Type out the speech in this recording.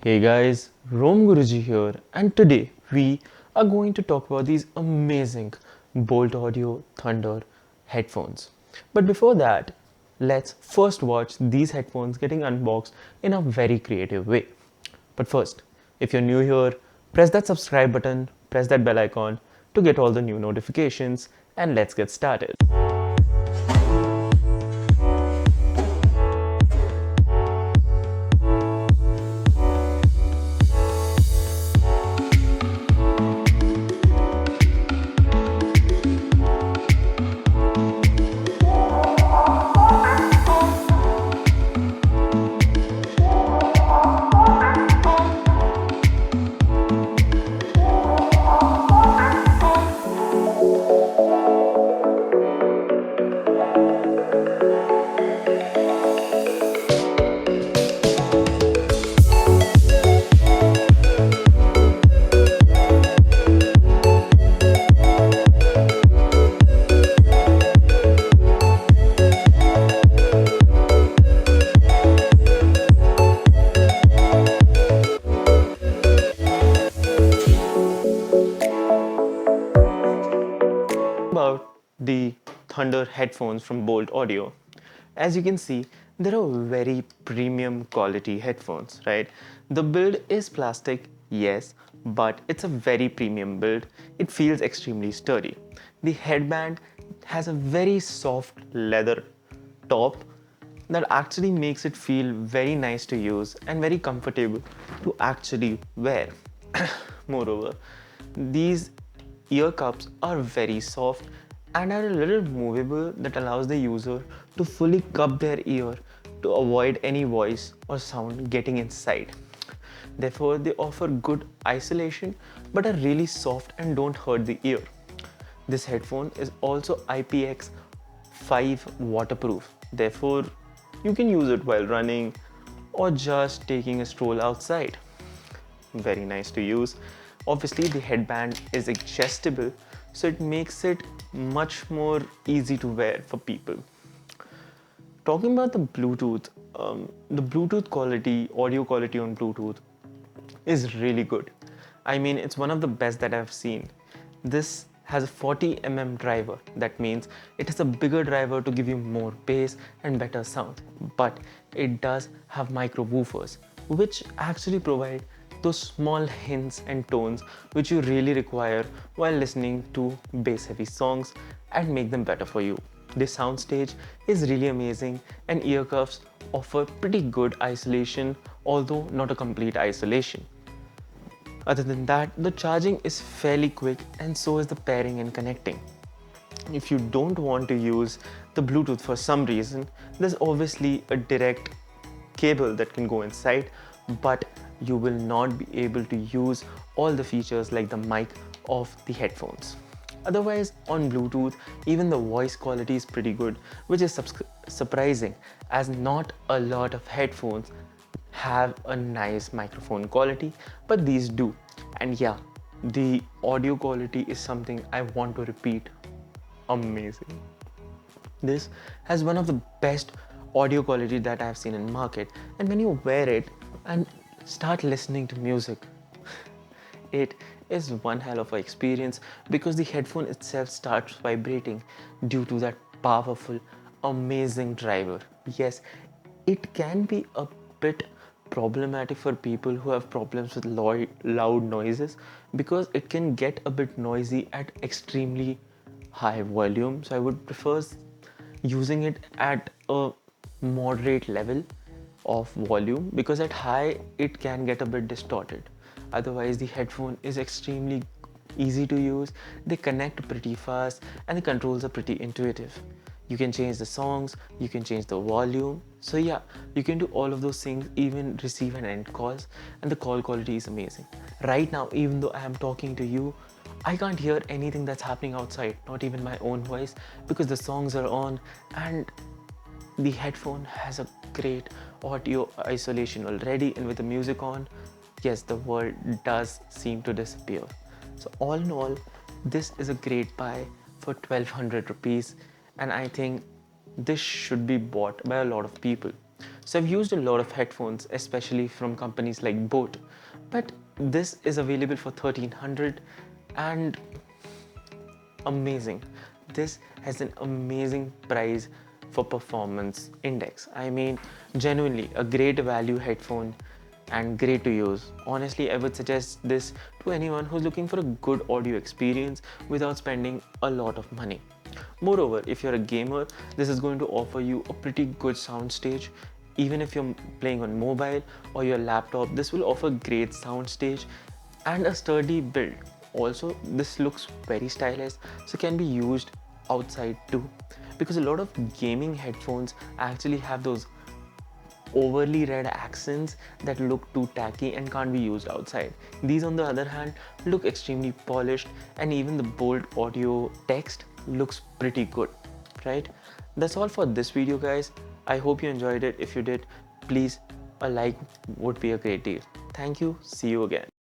Hey guys, Rom Guruji here, and today we are going to talk about these amazing Bolt Audio Thunder headphones. But before that, let's first watch these headphones getting unboxed in a very creative way. But first, if you're new here, press that subscribe button, press that bell icon to get all the new notifications, and let's get started. About the Thunder headphones from Bolt Audio. As you can see, they are very premium quality headphones, right? The build is plastic, yes, but it's a very premium build. It feels extremely sturdy. The headband has a very soft leather top that actually makes it feel very nice to use and very comfortable to actually wear. Moreover, these ear cups are very soft and are a little movable that allows the user to fully cup their ear to avoid any voice or sound getting inside. Therefore, they offer good isolation but are really soft and don't hurt the ear. This headphone is also IPX5 waterproof. Therefore, you can use it while running or just taking a stroll outside. Very nice to use. Obviously, the headband is adjustable, so it makes it much more easy to wear for people. Talking about the Bluetooth quality, audio quality on Bluetooth is really good. I mean, it's one of the best that I've seen. This has a 40 driver. That means it has a bigger driver to give you more bass and better sound. But it does have micro woofers, which actually provide those small hints and tones which you really require while listening to bass heavy songs and make them better for you. This soundstage is really amazing, and ear cuffs offer pretty good isolation, although not a complete isolation. Other than that, the charging is fairly quick and so is the pairing and connecting. If you don't want to use the Bluetooth for some reason, there's obviously a direct cable that can go inside, but you will not be able to use all the features like the mic of the headphones. Otherwise, on Bluetooth, even the voice quality is pretty good, which is surprising as not a lot of headphones have a nice microphone quality, but these do. And yeah, the audio quality is something I want to repeat. Amazing. This has one of the best audio quality that I've seen in market, and when you wear it and start listening to music, it is one hell of an experience because the headphone itself starts vibrating due to that powerful, amazing driver. Yes, it can be a bit problematic for people who have problems with loud noises because it can get a bit noisy at extremely high volume. So I would prefer using it at a moderate level of volume because at high it can get a bit distorted. Otherwise, the headphone is extremely easy to use, they connect pretty fast, and the controls are pretty intuitive. You can change the songs, you can change the volume. So yeah, you can do all of those things, even receive and end calls, and the call quality is amazing. Right now, even though I am talking to you, I can't hear anything that's happening outside, not even my own voice, because the songs are on and the headphone has a great audio isolation already, and with the music on, yes, the world does seem to disappear. So all in all, this is a great buy for 1200 rupees, and I think this should be bought by a lot of people. So I've used a lot of headphones, especially from companies like Boat, but this is available for 1300 and amazing. This has an amazing price for performance index. I mean, genuinely a great value headphone and great to use. Honestly, I would suggest this to anyone who's looking for a good audio experience without spending a lot of money. Moreover, if you're a gamer, this is going to offer you a pretty good soundstage. Even if you're playing on mobile or your laptop, this will offer great soundstage and a sturdy build. Also, this looks very stylish, so can be used outside too, because a lot of gaming headphones actually have those overly red accents that look too tacky and can't be used outside. These, on the other hand, look extremely polished, and even the bold audio text looks pretty good, right? That's all for this video, guys. I hope you enjoyed it. If you did, please, a like would be a great deal. Thank you. See you again.